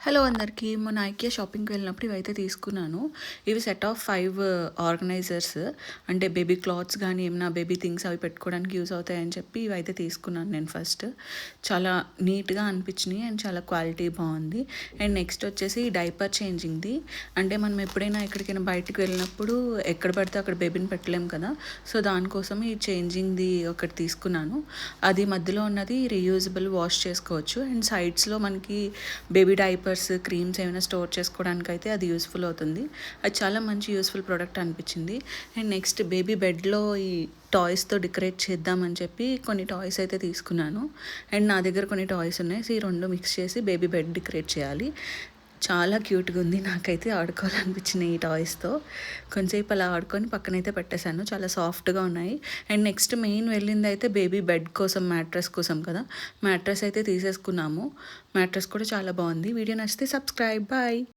Hello అందరికీ. మొన్న IKEA షాపింగ్‌కి వెళ్ళినప్పుడు ఇవైతే తీసుకున్నాను. ఇవి సెట్ ఆఫ్ 5 ఆర్గనైజర్స్. అంటే బేబీ క్లాత్స్ గానీ, ఏమన్నా బేబీ థింగ్స్ అవి పెట్టుకోవడానికి యూజ్ అవుతాయని చెప్పి ఇవైతే తీసుకున్నాను నేను ఫస్ట్. చాలా నీట్‌గా అనిపించినియి అండ్ చాలా క్వాలిటీ బావుంది. అండ్ నెక్స్ట్ వచ్చేసి డైపర్ చేంజింగ్‌ది. అంటే మనం ఎప్పుడైనా ఎక్కడికైనా బయటికి వెళ్ళినప్పుడు ఎక్కడ పడితే అక్కడ బేబీని పెట్టలేం కదా! సో, దానికోసం ఈ చేంజింగ్‌ది ఒకటి తీసుకున్నాను. అది మధ్యలో ఉన్నది రీయూజబుల్, వాష్ చేసుకోవచ్చు. అండ్ సైడ్స్‌లో మనకి బేబీ డైపర్స్, క్రీమ్స్ ఏమైనా స్టోర్ చేసుకోవడానికైతే అది యూస్‌ఫుల్ అవుతుంది. అది చాలా మంచి యూస్‌ఫుల్ ప్రోడక్ట్ అనిపించింది. అండ్ నెక్స్ట్ బేబీ బెడ్‌లో ఈ టాయ్స్‌తో డెకరేట్ చేద్దామని చెప్పి కొన్ని టాయ్స్ అయితే తీసుకున్నాను. అండ్ నా దగ్గర కొన్ని టాయ్స్ ఉన్నాయి. సో, ఈ 2 మిక్స్ చేసి బేబీ బెడ్ డెకరేట్ చేయాలి. చాలా క్యూట్‌గా ఉంది. నాకైతే ఆడుకోవాలనిపించినాయి ఈ టాయ్స్‌తో. కొంచెంసేపు అలా ఆడుకొని పక్కనైతే పెట్టేశాను. చాలా సాఫ్ట్‌గా ఉన్నాయి. అండ్ నెక్స్ట్ మెయిన్ వెళ్ళిందైతే బేబీ బెడ్ కోసం, మ్యాట్రెస్ కోసం కదా! మ్యాట్రెస్ అయితే తీసేసుకున్నాము. మ్యాట్రెస్ కూడా చాలా బాగుంది. వీడియో నచ్చితే సబ్స్క్రైబ్. బాయ్.